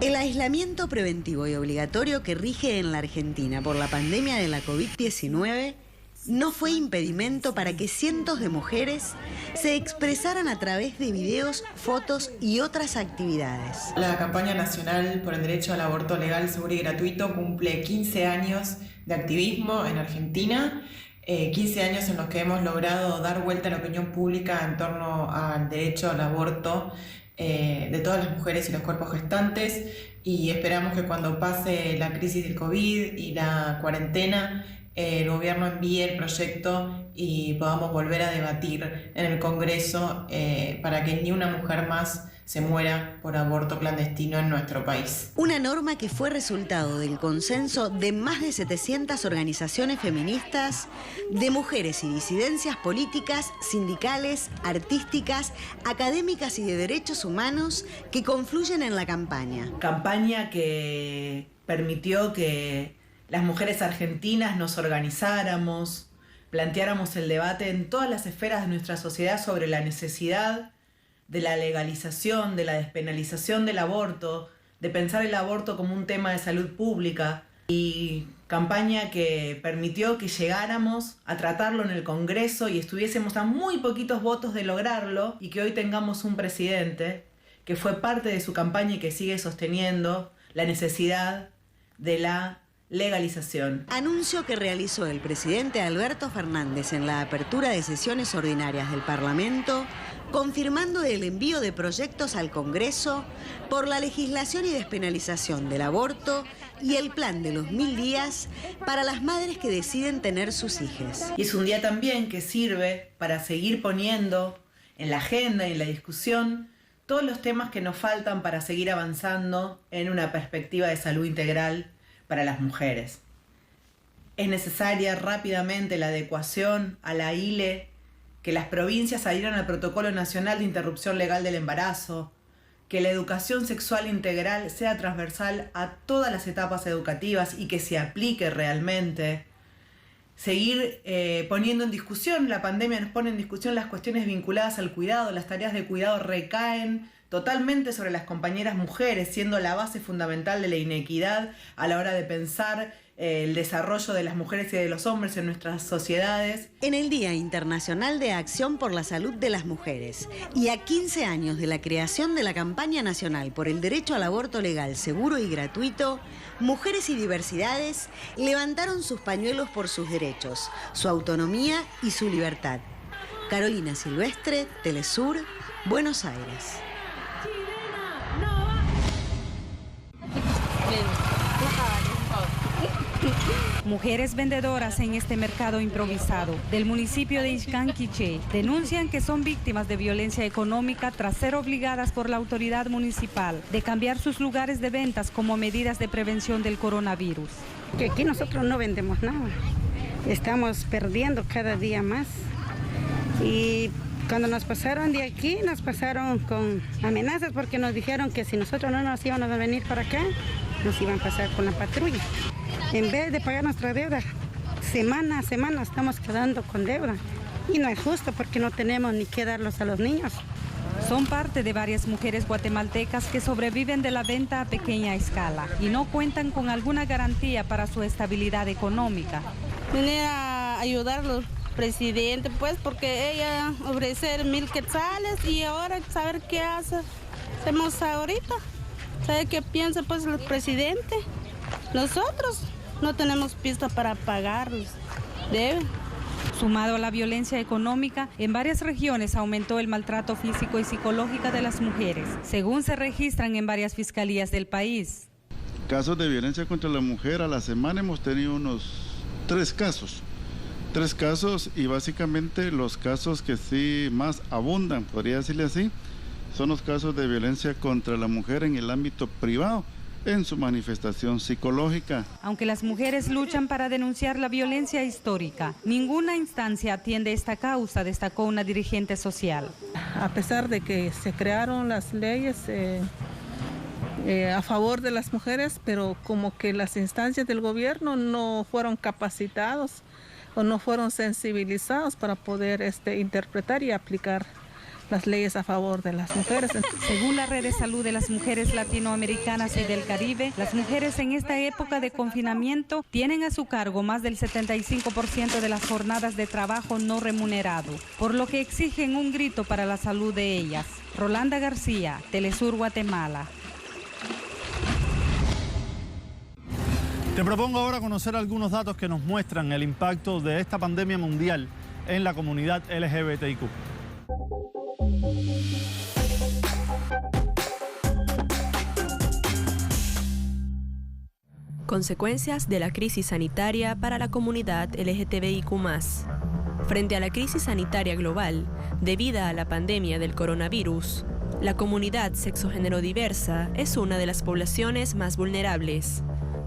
El aislamiento preventivo y obligatorio que rige en la Argentina por la pandemia de la COVID-19 no fue impedimento para que cientos de mujeres se expresaran a través de videos, fotos y otras actividades. La campaña nacional por el derecho al aborto legal, seguro y gratuito cumple 15 años de activismo en Argentina, 15 años en los que hemos logrado dar vuelta a la opinión pública en torno al derecho al aborto de todas las mujeres y los cuerpos gestantes, y esperamos que cuando pase la crisis del COVID y la cuarentena, el gobierno envíe el proyecto y podamos volver a debatir en el Congreso para que ni una mujer más se muera por aborto clandestino en nuestro país. Una norma que fue resultado del consenso de más de 700 organizaciones feministas, de mujeres y disidencias políticas, sindicales, artísticas, académicas y de derechos humanos que confluyen en la campaña. Campaña que permitió que las mujeres argentinas nos organizáramos, planteáramos el debate en todas las esferas de nuestra sociedad sobre la necesidad de la legalización, de la despenalización del aborto, de pensar el aborto como un tema de salud pública, y campaña que permitió que llegáramos a tratarlo en el Congreso y estuviésemos a muy poquitos votos de lograrlo, y que hoy tengamos un presidente que fue parte de su campaña y que sigue sosteniendo la necesidad de la legalización. Anuncio que realizó el presidente Alberto Fernández en la apertura de sesiones ordinarias del Parlamento, confirmando el envío de proyectos al Congreso por la legislación y despenalización del aborto y el plan de los 1000 días para las madres que deciden tener sus hijas. Y es un día también que sirve para seguir poniendo en la agenda y en la discusión todos los temas que nos faltan para seguir avanzando en una perspectiva de salud integral para las mujeres. Es necesaria rápidamente la adecuación a la ILE, que las provincias adhieran al Protocolo Nacional de Interrupción Legal del Embarazo, que la educación sexual integral sea transversal a todas las etapas educativas y que se aplique realmente. Seguir poniendo en discusión, la pandemia nos pone en discusión las cuestiones vinculadas al cuidado, las tareas de cuidado recaen totalmente sobre las compañeras mujeres, siendo la base fundamental de la inequidad a la hora de pensar el desarrollo de las mujeres y de los hombres en nuestras sociedades. En el Día Internacional de Acción por la Salud de las Mujeres y a 15 años de la creación de la campaña nacional por el derecho al aborto legal, seguro y gratuito, mujeres y diversidades levantaron sus pañuelos por sus derechos, su autonomía y su libertad. Carolina Silvestre, Telesur, Buenos Aires. Mujeres vendedoras en este mercado improvisado del municipio de Ixcanquiché denuncian que son víctimas de violencia económica tras ser obligadas por la autoridad municipal de cambiar sus lugares de ventas como medidas de prevención del coronavirus. Que aquí nosotros no vendemos nada, estamos perdiendo cada día más, y cuando nos pasaron de aquí nos pasaron con amenazas porque nos dijeron que si nosotros no nos íbamos a venir para acá, nos iban a pasar con la patrulla. En vez de pagar nuestra deuda, semana a semana estamos quedando con deuda. Y no es justo porque no tenemos ni qué darlos a los niños. Son parte de varias mujeres guatemaltecas que sobreviven de la venta a pequeña escala y no cuentan con alguna garantía para su estabilidad económica. Venir a ayudarlos, presidente, pues, porque ella ofrecer 1000 quetzales y ahora saber qué hacemos ahorita. ¿Sabe qué piensa pues el presidente? Nosotros no tenemos pista para pagarlos. Deben. Sumado a la violencia económica, en varias regiones aumentó el maltrato físico y psicológico de las mujeres, según se registran en varias fiscalías del país. Casos de violencia contra la mujer, a la semana hemos tenido unos 3 casos. 3 casos, y básicamente los casos que sí más abundan, podría decirle así, son los casos de violencia contra la mujer en el ámbito privado, en su manifestación psicológica. Aunque las mujeres luchan para denunciar la violencia histórica, ninguna instancia atiende esta causa, destacó una dirigente social. A pesar de que se crearon las leyes a favor de las mujeres, pero como que las instancias del gobierno no fueron capacitados o no fueron sensibilizados para poder interpretar y aplicar las leyes a favor de las mujeres. Según la Red de Salud de las Mujeres Latinoamericanas y del Caribe, las mujeres en esta época de confinamiento tienen a su cargo más del 75% de las jornadas de trabajo no remunerado, por lo que exigen un grito para la salud de ellas. Rolanda García, Telesur Guatemala. Te propongo ahora conocer algunos datos que nos muestran el impacto de esta pandemia mundial en la comunidad LGBTIQ. Consecuencias de la crisis sanitaria para la comunidad LGTBIQ+. Frente a la crisis sanitaria global, debida a la pandemia del coronavirus, la comunidad sexo-género diversa es una de las poblaciones más vulnerables.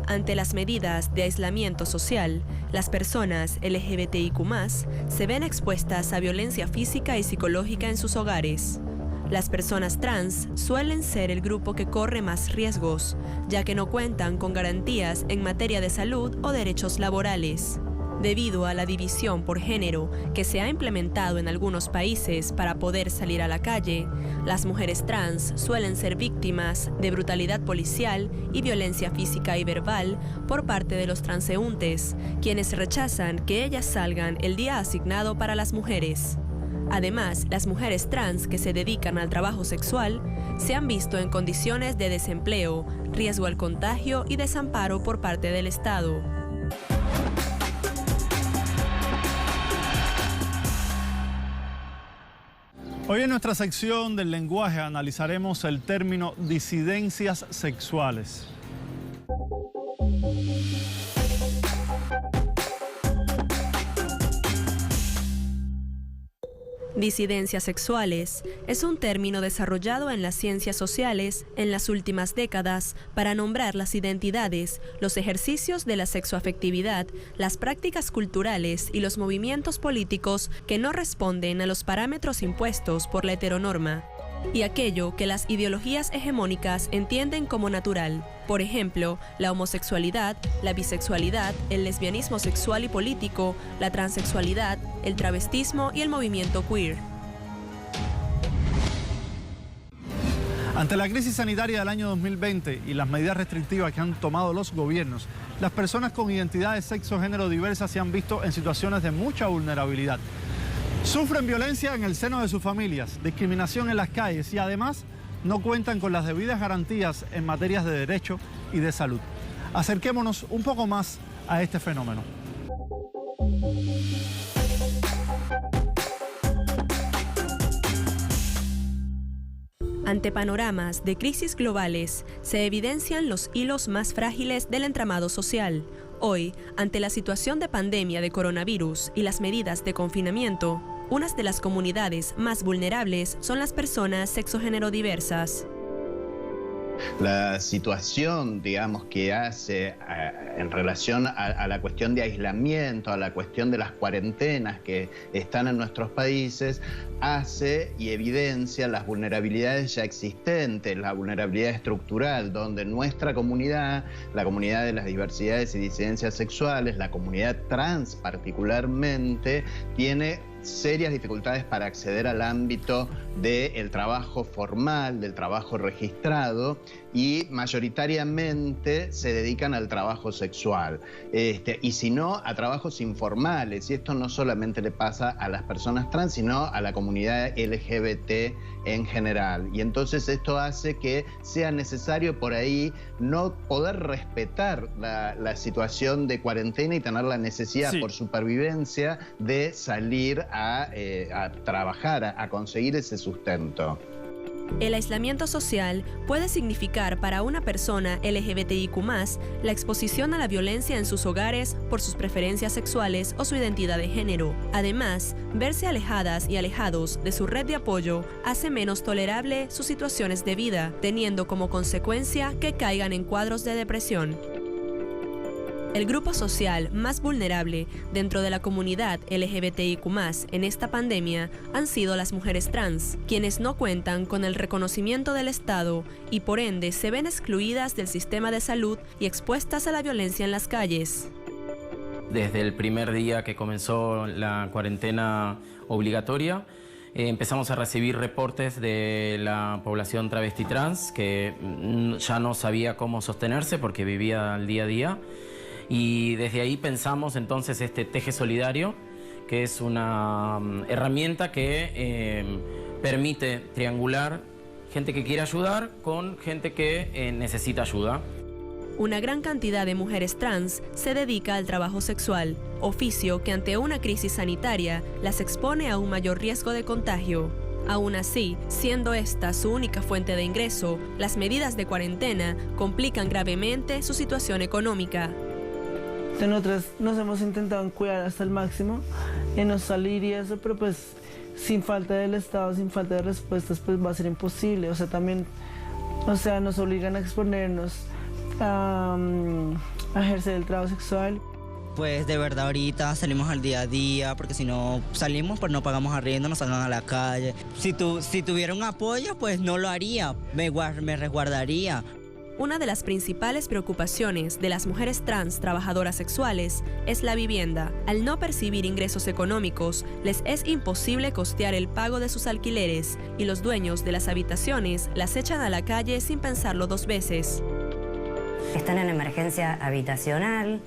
Ante las medidas de aislamiento social, las personas LGBTIQ+ se ven expuestas a violencia física y psicológica en sus hogares. Las personas trans suelen ser el grupo que corre más riesgos, ya que no cuentan con garantías en materia de salud o derechos laborales. Debido a la división por género que se ha implementado en algunos países para poder salir a la calle, las mujeres trans suelen ser víctimas de brutalidad policial y violencia física y verbal por parte de los transeúntes, quienes rechazan que ellas salgan el día asignado para las mujeres. Además, las mujeres trans que se dedican al trabajo sexual se han visto en condiciones de desempleo, riesgo al contagio y desamparo por parte del Estado. Hoy en nuestra sección del lenguaje analizaremos el término disidencias sexuales. Disidencias sexuales es un término desarrollado en las ciencias sociales en las últimas décadas para nombrar las identidades, los ejercicios de la sexoafectividad, las prácticas culturales y los movimientos políticos que no responden a los parámetros impuestos por la heteronorma, y aquello que las ideologías hegemónicas entienden como natural. Por ejemplo, la homosexualidad, la bisexualidad, el lesbianismo sexual y político, la transexualidad, el travestismo y el movimiento queer. Ante la crisis sanitaria del año 2020 y las medidas restrictivas que han tomado los gobiernos, las personas con identidades sexo-género diversas se han visto en situaciones de mucha vulnerabilidad. Sufren violencia en el seno de sus familias, discriminación en las calles y además no cuentan con las debidas garantías en materias de derecho y de salud. Acerquémonos un poco más a este fenómeno. Ante panoramas de crisis globales, se evidencian los hilos más frágiles del entramado social. Hoy, ante la situación de pandemia de coronavirus y las medidas de confinamiento, unas de las comunidades más vulnerables son las personas sexo-género diversas. La situación, digamos, que hace en relación a la cuestión de aislamiento, a la cuestión de las cuarentenas que están en nuestros países, hace y evidencia las vulnerabilidades ya existentes, la vulnerabilidad estructural, donde nuestra comunidad, la comunidad de las diversidades y disidencias sexuales, la comunidad trans particularmente, tiene serias dificultades para acceder al ámbito del trabajo formal, del trabajo registrado, y mayoritariamente se dedican al trabajo sexual, y si no, a trabajos informales, y esto no solamente le pasa a las personas trans, sino a la comunidad LGBT en general, y entonces esto hace que sea necesario por ahí no poder respetar la situación de cuarentena y tener la necesidad por supervivencia de salir a trabajar, a conseguir ese sustento. El aislamiento social puede significar para una persona LGBTIQ+, la exposición a la violencia en sus hogares por sus preferencias sexuales o su identidad de género. Además, verse alejadas y alejados de su red de apoyo hace menos tolerable sus situaciones de vida, teniendo como consecuencia que caigan en cuadros de depresión. El grupo social más vulnerable dentro de la comunidad LGBTIQ+ en esta pandemia han sido las mujeres trans, quienes no cuentan con el reconocimiento del Estado y por ende se ven excluidas del sistema de salud y expuestas a la violencia en las calles. Desde el primer día que comenzó la cuarentena obligatoria, empezamos a recibir reportes de la población travesti trans que ya no sabía cómo sostenerse porque vivía al día a día. Y desde ahí pensamos entonces este Teje Solidario, que es una herramienta que permite triangular gente que quiere ayudar con gente que necesita ayuda. Una gran cantidad de mujeres trans se dedica al trabajo sexual, oficio que ante una crisis sanitaria las expone a un mayor riesgo de contagio. Aún así, siendo esta su única fuente de ingreso, las medidas de cuarentena complican gravemente su situación económica. Nosotras nos hemos intentado cuidar hasta el máximo, en no salir y eso, pero pues sin falta del Estado, sin falta de respuestas, pues va a ser imposible. O sea, también, nos obligan a exponernos a ejercer el trabajo sexual. Pues de verdad ahorita salimos al día a día, porque si no salimos pues no pagamos arriendo, nos salgan a la calle. Si tuviera un apoyo pues no lo haría, me resguardaría. Una de las principales preocupaciones de las mujeres trans trabajadoras sexuales es la vivienda. Al no percibir ingresos económicos, les es imposible costear el pago de sus alquileres y los dueños de las habitaciones las echan a la calle sin pensarlo dos veces. Están en emergencia habitacional,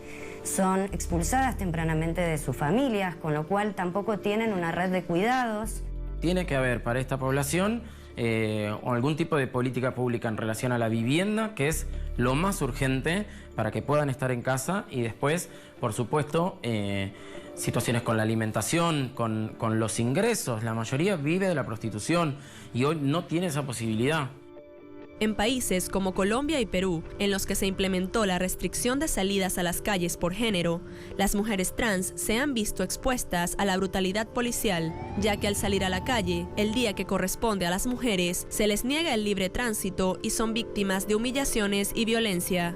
son expulsadas tempranamente de sus familias, con lo cual tampoco tienen una red de cuidados. Tiene que haber para esta población algún tipo de política pública en relación a la vivienda, que es lo más urgente para que puedan estar en casa, y después, por supuesto, situaciones con la alimentación, con los ingresos. La mayoría vive de la prostitución y hoy no tiene esa posibilidad. En países como Colombia y Perú, en los que se implementó la restricción de salidas a las calles por género, las mujeres trans se han visto expuestas a la brutalidad policial, ya que al salir a la calle, el día que corresponde a las mujeres, se les niega el libre tránsito y son víctimas de humillaciones y violencia.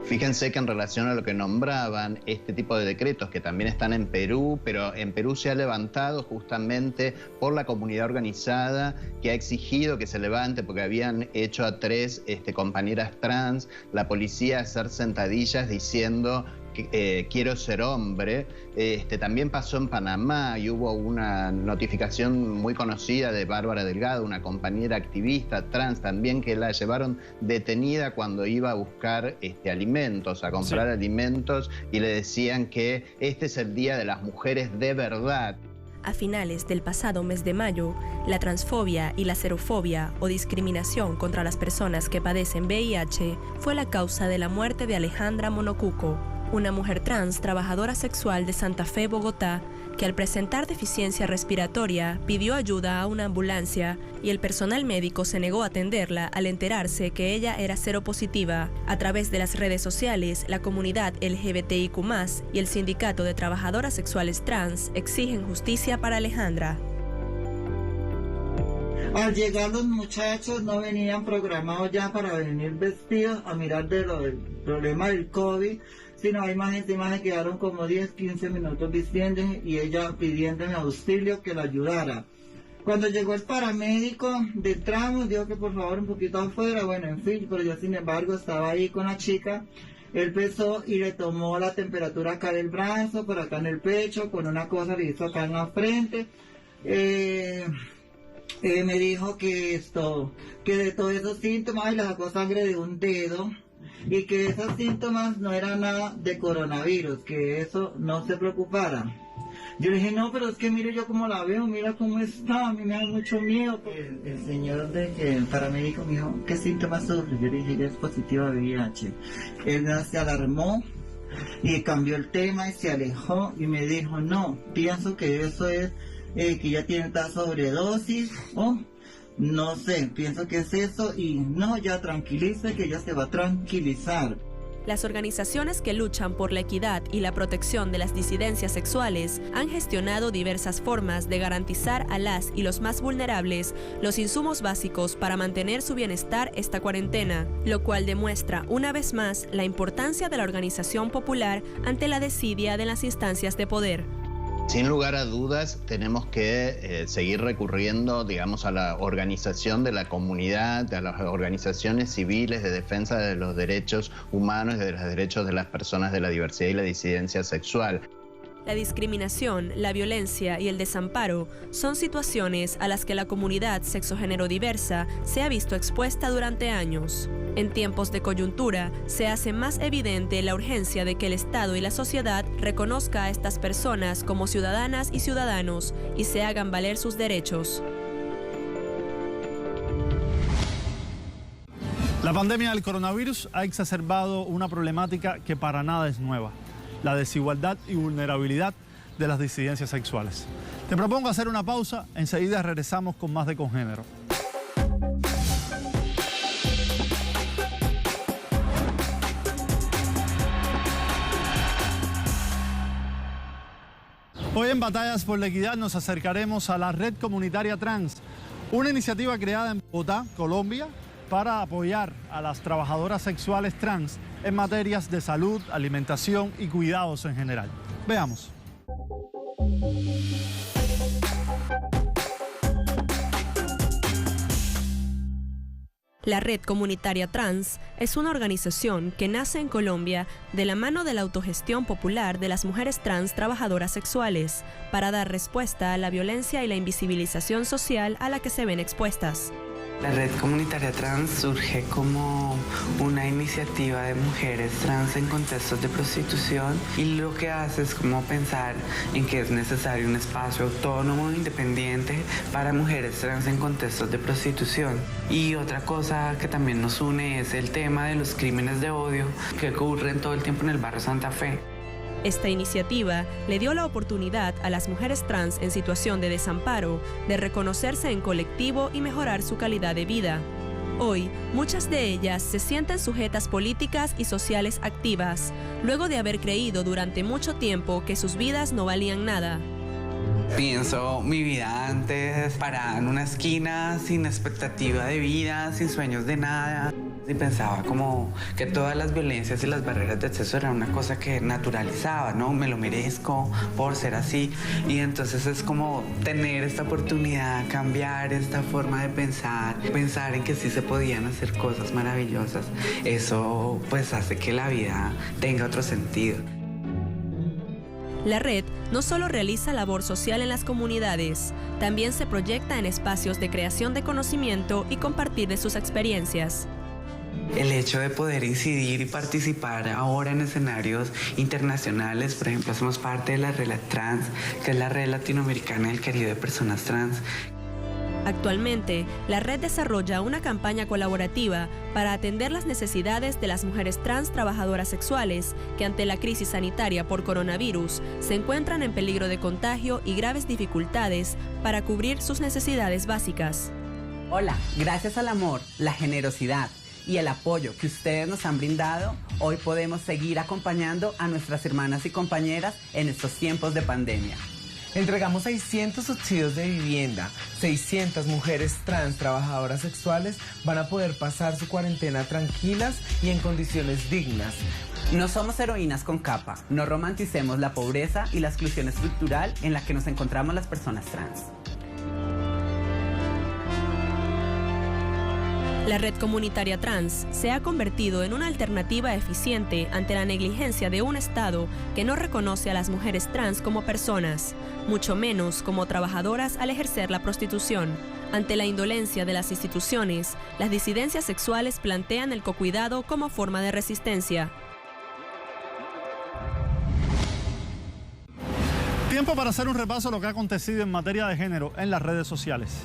Fíjense que en relación a lo que nombraban, este tipo de decretos que también están en Perú, pero en Perú se ha levantado justamente por la comunidad organizada que ha exigido que se levante porque habían hecho a 3 compañeras trans, la policía hacer sentadillas diciendo quiero ser hombre. También pasó en Panamá y hubo una notificación muy conocida de Bárbara Delgado, una compañera activista trans también, que la llevaron detenida cuando iba a buscar alimentos, a comprar alimentos, y le decían que este es el Día de las Mujeres de verdad. A finales del pasado mes de mayo, la transfobia y la xerofobia o discriminación contra las personas que padecen VIH fue la causa de la muerte de Alejandra Monocuco, una mujer trans trabajadora sexual de Santa Fe, Bogotá, que al presentar deficiencia respiratoria pidió ayuda a una ambulancia y el personal médico se negó a atenderla al enterarse que ella era seropositiva. A través de las redes sociales, la comunidad LGBTIQ+ y el Sindicato de Trabajadoras Sexuales Trans exigen justicia para Alejandra. Al llegar los muchachos no venían programados ya para venir vestidos a mirar de lo del problema del COVID, sino hay más gente, se quedaron como 10, 15 minutos vistiéndose y ella pidiéndome auxilio que la ayudara. Cuando llegó el paramédico del tramo, dijo que por favor un poquito afuera, bueno, en fin, pero yo sin embargo estaba ahí con la chica. Él pesó y le tomó la temperatura acá del brazo, por acá en el pecho, con una cosa le hizo acá en la frente. Me dijo que de todos esos síntomas, y le sacó sangre de un dedo, y que esos síntomas no eran nada de coronavirus, que eso no se preocupara. Yo le dije, no, pero es que mire yo cómo la veo, mira cómo está, a mí me da mucho miedo. El señor el paramédico me dijo, ¿qué síntomas sufre? Yo le dije, ella es positiva de VIH. Él se alarmó y cambió el tema y se alejó y me dijo, no, pienso que eso es que ella tiene esta sobredosis, no sé, pienso que es eso, y no, ya tranquilice, que ella se va a tranquilizar. Las organizaciones que luchan por la equidad y la protección de las disidencias sexuales han gestionado diversas formas de garantizar a las y los más vulnerables los insumos básicos para mantener su bienestar esta cuarentena, lo cual demuestra una vez más la importancia de la organización popular ante la desidia de las instancias de poder. Sin lugar a dudas, tenemos que seguir recurriendo, digamos, a la organización de la comunidad, a las organizaciones civiles de defensa de los derechos humanos y de los derechos de las personas de la diversidad y la disidencia sexual. La discriminación, la violencia y el desamparo son situaciones a las que la comunidad sexogénero diversa se ha visto expuesta durante años. En tiempos de coyuntura, se hace más evidente la urgencia de que el Estado y la sociedad reconozca a estas personas como ciudadanas y ciudadanos y se hagan valer sus derechos. La pandemia del coronavirus ha exacerbado una problemática que para nada es nueva: la desigualdad y vulnerabilidad de las disidencias sexuales. Te propongo hacer una pausa, enseguida regresamos con más de Congénero. Hoy en Batallas por la Equidad nos acercaremos a la Red Comunitaria Trans, una iniciativa creada en Bogotá, Colombia, para apoyar a las trabajadoras sexuales trans en materias de salud, alimentación y cuidados en general. Veamos. La Red Comunitaria Trans es una organización que nace en Colombia de la mano de la autogestión popular de las mujeres trans trabajadoras sexuales para dar respuesta a la violencia y la invisibilización social a la que se ven expuestas. La Red Comunitaria Trans surge como una iniciativa de mujeres trans en contextos de prostitución y lo que hace es como pensar en que es necesario un espacio autónomo e independiente para mujeres trans en contextos de prostitución. Y otra cosa que también nos une es el tema de los crímenes de odio que ocurren todo el tiempo en el barrio Santa Fe. Esta iniciativa le dio la oportunidad a las mujeres trans en situación de desamparo de reconocerse en colectivo y mejorar su calidad de vida. Hoy, muchas de ellas se sienten sujetas políticas y sociales activas, luego de haber creído durante mucho tiempo que sus vidas no valían nada. Pienso mi vida antes, parada en una esquina, sin expectativa de vida, sin sueños de nada. Y pensaba como que todas las violencias y las barreras de acceso eran una cosa que naturalizaba, ¿no? Me lo merezco por ser así. Y entonces es como tener esta oportunidad, cambiar esta forma de pensar en que sí se podían hacer cosas maravillosas. Eso pues hace que la vida tenga otro sentido. La red no solo realiza labor social en las comunidades, también se proyecta en espacios de creación de conocimiento y compartir de sus experiencias. El hecho de poder incidir y participar ahora en escenarios internacionales, por ejemplo, somos parte de la Red Trans, que es la red latinoamericana del Caribe de personas trans. Actualmente, la red desarrolla una campaña colaborativa para atender las necesidades de las mujeres trans trabajadoras sexuales que ante la crisis sanitaria por coronavirus se encuentran en peligro de contagio y graves dificultades para cubrir sus necesidades básicas. Hola, gracias al amor, la generosidad y el apoyo que ustedes nos han brindado, hoy podemos seguir acompañando a nuestras hermanas y compañeras en estos tiempos de pandemia. Entregamos 600 subsidios de vivienda. 600 mujeres trans trabajadoras sexuales van a poder pasar su cuarentena tranquilas y en condiciones dignas. No somos heroínas con capa. No romanticemos la pobreza y la exclusión estructural en la que nos encontramos las personas trans. La Red Comunitaria Trans se ha convertido en una alternativa eficiente ante la negligencia de un Estado que no reconoce a las mujeres trans como personas, mucho menos como trabajadoras al ejercer la prostitución. Ante la indolencia de las instituciones, las disidencias sexuales plantean el cocuidado como forma de resistencia. Tiempo para hacer un repaso de lo que ha acontecido en materia de género en las redes sociales.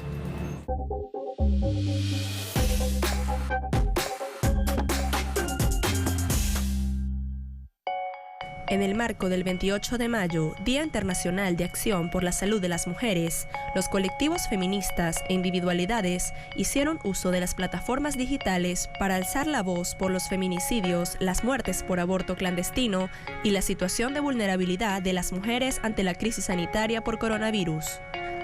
En el marco del 28 de mayo, Día Internacional de Acción por la Salud de las Mujeres, los colectivos feministas e individualidades hicieron uso de las plataformas digitales para alzar la voz por los feminicidios, las muertes por aborto clandestino y la situación de vulnerabilidad de las mujeres ante la crisis sanitaria por coronavirus.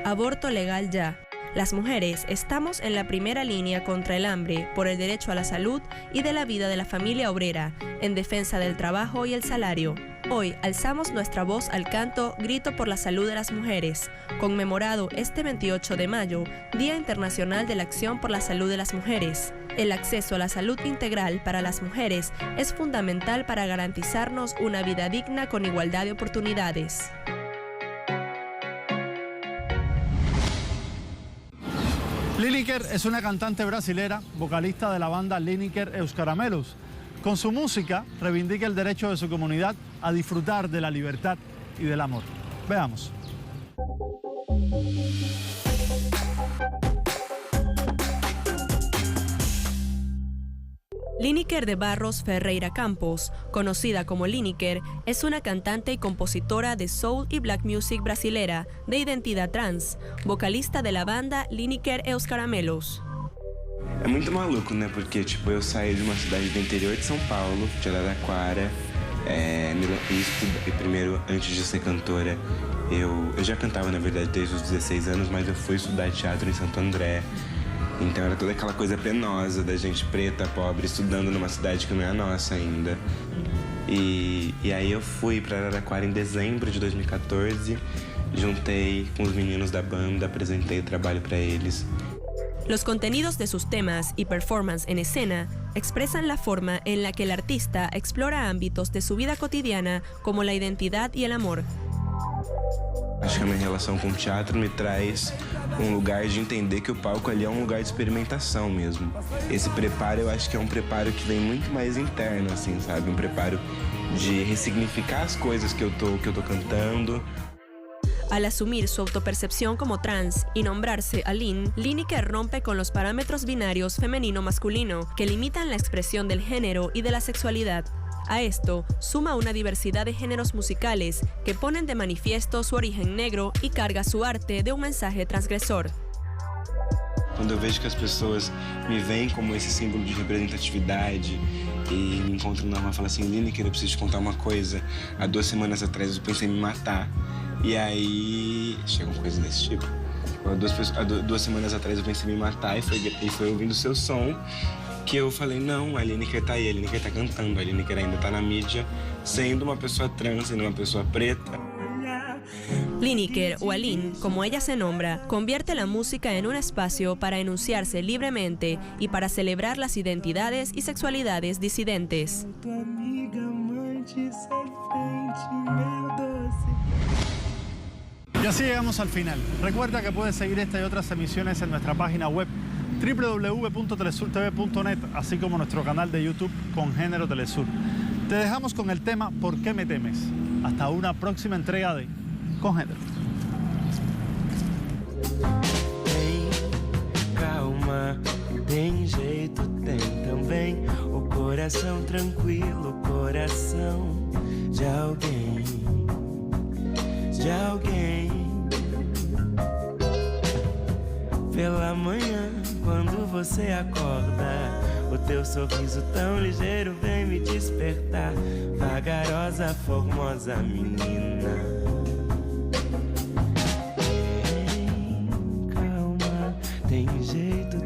Aborto legal ya. Las mujeres estamos en la primera línea contra el hambre, por el derecho a la salud y de la vida de la familia obrera, en defensa del trabajo y el salario. Hoy alzamos nuestra voz al canto Grito por la Salud de las Mujeres, conmemorado este 28 de mayo, Día Internacional de la Acción por la Salud de las Mujeres. El acceso a la salud integral para las mujeres es fundamental para garantizarnos una vida digna con igualdad de oportunidades. Lineker es una cantante brasilera, vocalista de la banda Lineker e os Caramelos. Con su música reivindica el derecho de su comunidad a disfrutar de la libertad y del amor. Veamos. Lineker de Barros Ferreira Campos, conocida como Lineker, es una cantante y compositora de soul y black music brasilera de identidad trans, vocalista de la banda Lineker e os Caramelos. É muito maluco, né? Porque, tipo, eu saí de uma cidade do interior de São Paulo, de Araraquara. Primeiro, antes de ser cantora, eu já cantava, na verdade, desde os 16 anos, mas eu fui estudar teatro em Santo André. Então era toda aquela coisa penosa da gente preta, pobre, estudando numa cidade que não é a nossa ainda. E aí eu fui para Araraquara em dezembro de 2014, juntei com os meninos da banda, apresentei o trabalho para eles. Los contenidos de sus temas y performance en escena expresan la forma en la que el artista explora ámbitos de su vida cotidiana como la identidad y el amor. Acho que a minha relação com o teatro me traz lugar de entender que o palco ali é lugar de experimentação mesmo. Esse preparo, eu acho que é preparo que vem muito mais interno, assim, sabe? Preparo de ressignificar as coisas que eu tô cantando. Al asumir su autopercepción como trans y nombrarse Aline, Lineker rompe con los parámetros binarios femenino-masculino que limitan la expresión del género y de la sexualidad. A esto suma una diversidad de géneros musicales que ponen de manifiesto su origen negro y carga su arte de un mensaje transgresor. Quando eu vejo que as pessoas me veem como esse símbolo de representatividade e me encontram na rua e falam assim, Lineker, eu preciso te contar uma coisa. Há 2 semanas atrás eu pensei em me matar. E aí chega uma coisa desse tipo. Há 2 semanas atrás eu pensei em me matar e foi ouvindo o seu som que eu falei, não, a Lineker tá aí, a Lineker tá cantando, a Lineker ainda tá na mídia, sendo uma pessoa trans, sendo uma pessoa preta. Lineker, o Aline, como ella se nombra, convierte la música en un espacio para enunciarse libremente y para celebrar las identidades y sexualidades disidentes. Y así llegamos al final. Recuerda que puedes seguir esta y otras emisiones en nuestra página web www.telesurtv.net, así como nuestro canal de YouTube Congénero Telesur. Te dejamos con el tema ¿Por qué me temes? Hasta una próxima entrega de Congénero. Calma, tem jeito, tem também o coração tranquilo, o coração de alguém, de alguém. Pela manhã, quando você acorda, o teu sorriso tão ligeiro vem me despertar. Vagarosa, formosa menina. Calma, tem jeito,